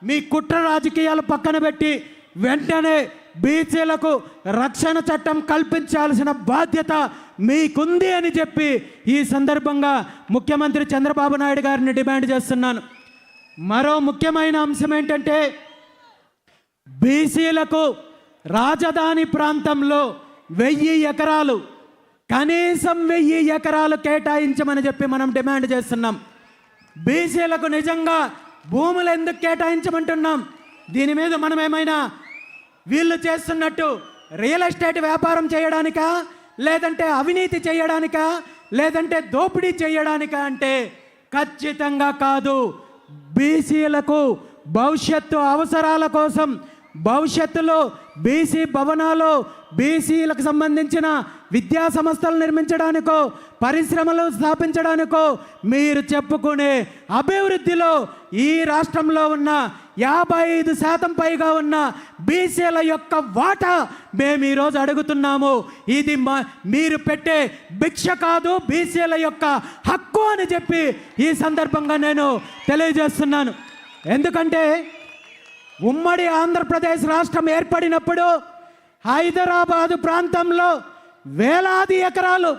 మీ కుట్ర రాజకీయాలు పక్కన పెట్టి వెంటనే బీసీలకు రక్షణ చట్టం కల్పించాల్సిన బాధ్యత మీకుంది అని చెప్పి ఈ సందర్భంగా ముఖ్యమంత్రి చంద్రబాబు నాయుడు గారిని డిమాండ్ చేస్తున్నాను. మరో ముఖ్యమైన అంశం ఏంటంటే బీసీలకు రాజధాని ప్రాంతంలో 1000 ఎకరాలు కనీసం 1000 ఎకరాలు కేటాయించమని చెప్పి మనం డిమాండ్ చేస్తున్నాం. బీసీలకు నిజంగా భూములు ఎందుకు కేటాయించమంటున్నాం? దీని మీద మనం ఏమైనా వీళ్ళు చేస్తున్నట్టు రియల్ ఎస్టేట్ వ్యాపారం చేయడానికా, లేదంటే అవినీతి చేయడానికా, లేదంటే దోపిడీ చేయడానికా అంటే ఖచ్చితంగా కాదు. బీసీలకు భవిష్యత్తు అవసరాల కోసం భవిష్యత్తులో బీసీ భవనాలు, బీసీలకు సంబంధించిన విద్యా సంస్థలు నిర్మించడానికో, పరిశ్రమలు స్థాపించడానికో, మీరు చెప్పుకునే అభివృద్ధిలో ఈ రాష్ట్రంలో ఉన్న 55% పైగా ఉన్న బీసీల యొక్క వాటా మేము ఈరోజు అడుగుతున్నాము. ఇది మీరు పెట్టే భిక్ష కాదు, బీసీల యొక్క హక్కు అని చెప్పి ఈ సందర్భంగా నేను తెలియజేస్తున్నాను. ఎందుకంటే ఉమ్మడి ఆంధ్రప్రదేశ్ రాష్ట్రం ఏర్పడినప్పుడు హైదరాబాదు ప్రాంతంలో వేలాది ఎకరాలు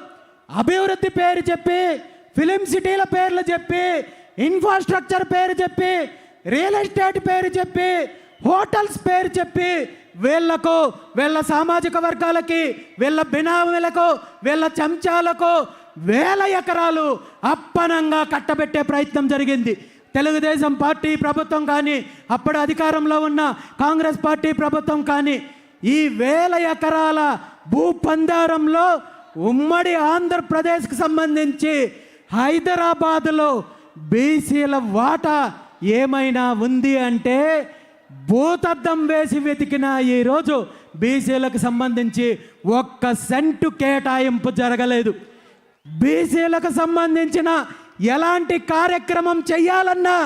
అభివృద్ధి పేరు చెప్పి, ఫిలిం సిటీల పేర్లు చెప్పి, ఇన్ఫ్రాస్ట్రక్చర్ పేరు చెప్పి, రియల్ ఎస్టేట్ పేరు చెప్పి, హోటల్స్ పేరు చెప్పి వీళ్లకు, వీళ్ళ సామాజిక వర్గాలకి, వీళ్ళ బినామీలకు, వీళ్ళ చెంచాలకు వేల ఎకరాలు అప్పనంగా కట్టబెట్టే ప్రయత్నం జరిగింది. తెలుగుదేశం పార్టీ ప్రభుత్వం కానీ, అప్పుడు అధికారంలో ఉన్న కాంగ్రెస్ పార్టీ ప్రభుత్వం కానీ ఈ వేల ఎకరాల భూపందారంలో ఉమ్మడి ఆంధ్రప్రదేశ్కి సంబంధించి హైదరాబాదులో బీసీల వాటా ఏమైనా ఉంది అంటే భూతద్దం వేసి వెతికిన ఈరోజు బీసీలకు సంబంధించి 1 సెంటు కేటాయింపు జరగలేదు. బీసీలకు సంబంధించిన ఎలాంటి కార్యక్రమం చేయాలన్నా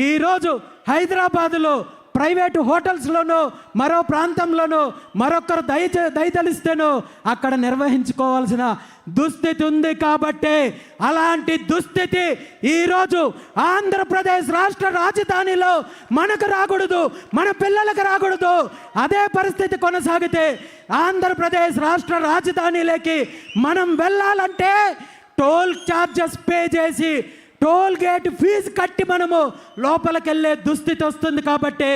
ఈరోజు హైదరాబాదులో ప్రైవేటు హోటల్స్లోనో, మరో ప్రాంతంలోనో మరొకరు దయతలిస్తేనో అక్కడ నిర్వహించుకోవాల్సిన దుస్థితి ఉంది. కాబట్టి అలాంటి దుస్థితి ఈరోజు ఆంధ్రప్రదేశ్ రాష్ట్ర రాజధానిలో మనకు రాకూడదు, మన పిల్లలకు రాకూడదు. అదే పరిస్థితి కొనసాగితే ఆంధ్రప్రదేశ్ రాష్ట్ర రాజధానిలోకి మనం వెళ్ళాలంటే టోల్ ఛార్జెస్ పే చేసి, టోల్ గేట్ ఫీజు కట్టి మనము లోపలికి వెళ్ళే దుస్థితి వస్తుంది. కాబట్టి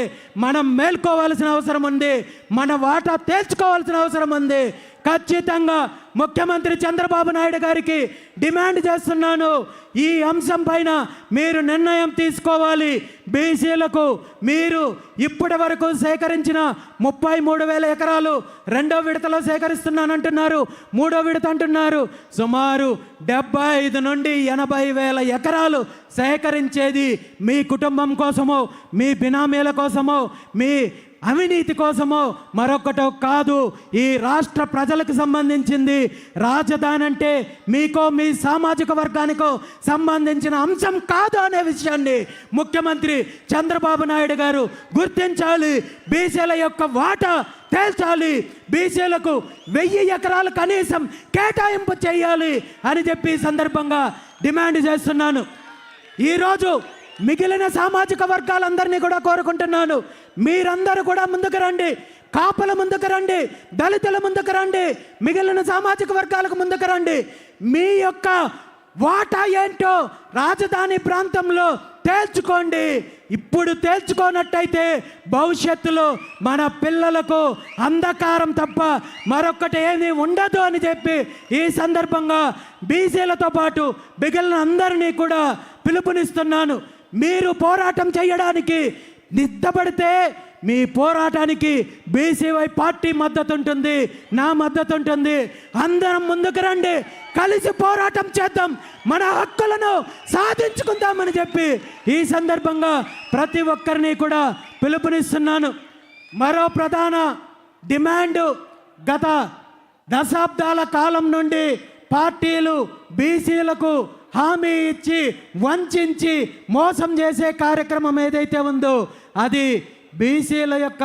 మనం మేల్కోవాల్సిన అవసరం ఉంది, మన వాటా తేల్చుకోవాల్సిన అవసరం ఉంది. ఖచ్చితంగా ముఖ్యమంత్రి చంద్రబాబు నాయుడు గారికి డిమాండ్ చేస్తున్నాను, ఈ అంశం పైన మీరు నిర్ణయం తీసుకోవాలి. బీసీలకు మీరు ఇప్పటి వరకు సేకరించిన 33,000 ఎకరాలు రెండో విడతలో సేకరిస్తున్నానంటున్నారు, మూడో విడత అంటున్నారు. సుమారు 75 నుండి 80,000 ఎకరాలు సేకరించేది మీ కుటుంబం కోసమో, మీ బినామీల కోసమో, మీ అవినీతి కోసమో మరొకటో కాదు. ఈ రాష్ట్ర ప్రజలకు సంబంధించింది. రాజధాని అంటే మీకో, మీ సామాజిక వర్గానికో సంబంధించిన అంశం కాదు అనే విషయాన్ని ముఖ్యమంత్రి చంద్రబాబు నాయుడు గారు గుర్తించాలి. బీసీల యొక్క వాటా తేల్చాలి, బీసీలకు 1000 ఎకరాలు కనీసం కేటాయింపు చేయాలి అని చెప్పి సందర్భంగా డిమాండ్ చేస్తున్నాను. ఈరోజు మిగిలిన సామాజిక వర్గాలందరినీ కూడా కోరుకుంటున్నాను, మీరందరూ కూడా ముందుకు రండి. కాపుల ముందుకు రండి, దళితుల ముందుకు రండి, మిగిలిన సామాజిక వర్గాలకు ముందుకు రండి. మీ యొక్క వాటా ఏంటో రాజధాని ప్రాంతంలో తేల్చుకోండి. ఇప్పుడు తేల్చుకోనట్టయితే భవిష్యత్తులో మన పిల్లలకు అంధకారం తప్ప మరొకటి ఏమీ ఉండదు అని చెప్పి ఈ సందర్భంగా బీసీలతో పాటు మిగిలిన అందరినీ కూడా పిలుపునిస్తున్నాను. మీరు పోరాటం చేయడానికి నిద్దపడితే మీ పోరాటానికి బీసీవై పార్టీ మద్దతు ఉంటుంది, నా మద్దతు ఉంటుంది. అందరం ముందుకు రండి, కలిసి పోరాటం చేద్దాం, మన హక్కులను సాధించుకుందామని చెప్పి ఈ సందర్భంగా ప్రతి ఒక్కరిని కూడా పిలుపునిస్తున్నాను. మరో ప్రధాన డిమాండ్, గత దశాబ్దాల కాలం నుండి పార్టీలు బీసీలకు హామీ ఇచ్చి వంచి మోసం చేసే కార్యక్రమం ఏదైతే ఉందో అది బీసీల యొక్క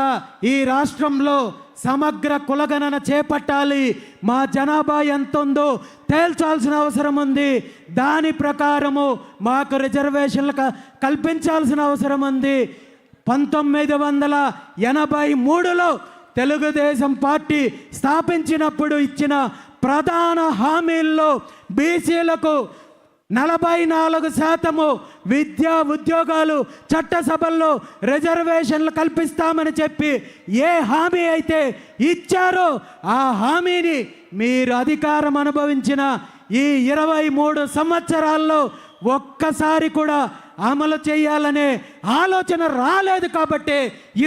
ఈ రాష్ట్రంలో సమగ్ర కులగణన చేపట్టాలి. మా జనాభా ఎంత ఉందో తేల్చాల్సిన అవసరం ఉంది. దాని ప్రకారము మాకు రిజర్వేషన్లు కల్పించాల్సిన అవసరం ఉంది. 1983లో తెలుగుదేశం పార్టీ స్థాపించినప్పుడు ఇచ్చిన ప్రధాన హామీల్లో బీసీలకు 44% విద్యా ఉద్యోగాలు చట్టసభల్లో రిజర్వేషన్లు కల్పిస్తామని చెప్పి ఏ హామీ అయితే ఇచ్చారో ఆ హామీని మీరు అధికారం అనుభవించిన ఈ 23 సంవత్సరాల్లో ఒక్కసారి కూడా అమలు చేయాలనే ఆలోచన రాలేదు. కాబట్టి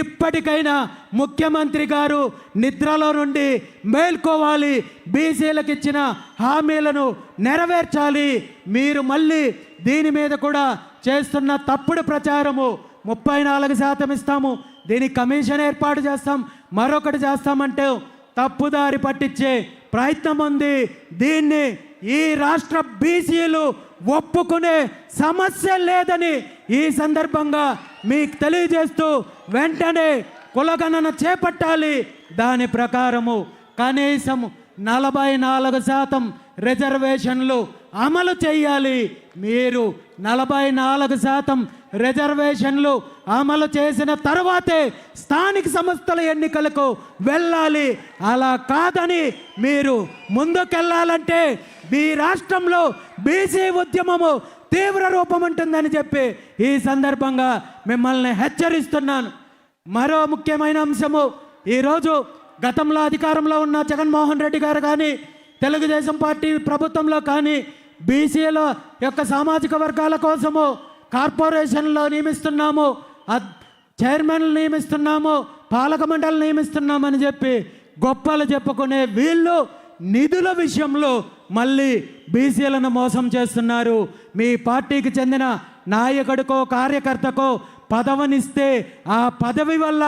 ఇప్పటికైనా ముఖ్యమంత్రి గారు నిద్రలో నుండి మేల్కోవాలి, బీసీలకు ఇచ్చిన హామీలను నెరవేర్చాలి. మీరు మళ్ళీ దీని మీద కూడా చేస్తున్న తప్పుడు ప్రచారము 34% ఇస్తాము, దీనికి కమిషన్ ఏర్పాటు చేస్తాం, మరొకటి చేస్తామంటే తప్పుదారి పట్టించే ప్రయత్నం ఉంది. దీన్ని ఈ రాష్ట్ర బీసీలు ఒప్పుకునే సమస్య లేదని ఈ సందర్భంగా మీకు తెలియజేస్తూ వెంటనే కులగణన చేపట్టాలి. దాని ప్రకారము కనీసం 44% రిజర్వేషన్లు అమలు చేయాలి. మీరు 44% రిజర్వేషన్లు అమలు చేసిన తర్వాతే స్థానిక సంస్థల ఎన్నికలకు వెళ్ళాలి. అలా కాదని మీరు ముందుకెళ్ళాలంటే మీ రాష్ట్రంలో బీసీ ఉద్యమము తీవ్ర రూపం ఉంటుందని చెప్పి ఈ సందర్భంగా మిమ్మల్ని హెచ్చరిస్తున్నాను. మరో ముఖ్యమైన అంశము, ఈరోజు గతంలో అధికారంలో ఉన్న జగన్మోహన్ రెడ్డి గారు కానీ తెలుగుదేశం పార్టీ ప్రభుత్వంలో కానీ బీసీల యొక్క సామాజిక వర్గాల కోసము కార్పొరేషన్లో నియమిస్తున్నాము, చైర్మన్లు నియమిస్తున్నాము, పాలక మండలి నియమిస్తున్నామని చెప్పి గొప్పలు చెప్పుకునే వీళ్ళు నిధుల విషయంలో మళ్ళీ బీసీలను మోసం చేస్తున్నారు. మీ పార్టీకి చెందిన నాయకుడికో కార్యకర్తకో పదవినిస్తే ఆ పదవి వల్ల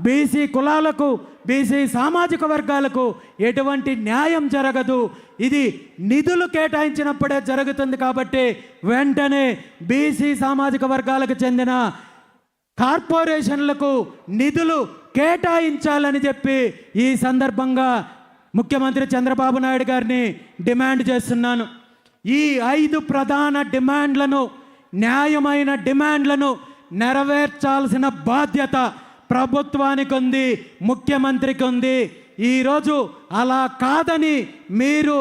బీసీ కులాలకు బీసీ సామాజిక వర్గాలకు ఎటువంటి న్యాయం జరగదు. ఇది నిధులు కేటాయించినప్పుడే జరుగుతుంది. కాబట్టి వెంటనే బీసీ సామాజిక వర్గాలకు చెందిన కార్పొరేషన్లకు నిధులు కేటాయించాలని చెప్పి ఈ సందర్భంగా ముఖ్యమంత్రి చంద్రబాబు నాయుడు గారిని డిమాండ్ చేస్తున్నాను. ఈ 5 ప్రధాన డిమాండ్లను, న్యాయమైన డిమాండ్లను నెరవేర్చాల్సిన బాధ్యత ప్రభుత్వానికి ఉంది, ముఖ్యమంత్రికి ఉంది. ఈరోజు అలా కాదని మీరు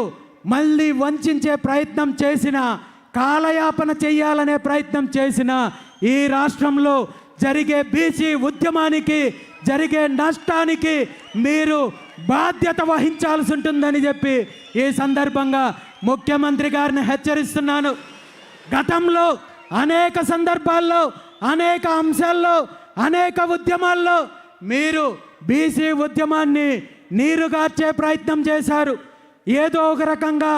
మళ్ళీ వంచే ప్రయత్నం చేసిన, కాలయాపన చేయాలనే ప్రయత్నం చేసిన ఈ రాష్ట్రంలో జరిగే బీసీ ఉద్యమానికి, జరిగే నష్టానికి మీరు బాధ్యత వహించాల్సి ఉంటుందని చెప్పి ఈ సందర్భంగా ముఖ్యమంత్రి గారిని హెచ్చరిస్తున్నాను. గతంలో అనేక సందర్భాల్లో, అనేక అంశాల్లో, అనేక ఉద్యమాల్లో మీరు బీసీ ఉద్యమాన్ని నీరుగార్చే ప్రయత్నం చేశారు. ఏదో ఒక రకంగా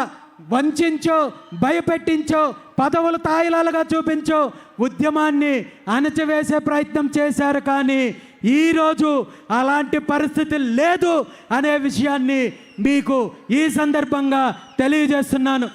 వంచించో, భయపెట్టించో, పదవులు తాయిలాలుగా చూపించో ఉద్యమాన్ని అణచివేసే ప్రయత్నం చేశారు. కానీ ఈరోజు అలాంటి పరిస్థితి లేదు అనే విషయాన్ని మీకు ఈ సందర్భంగా తెలియజేస్తున్నాను.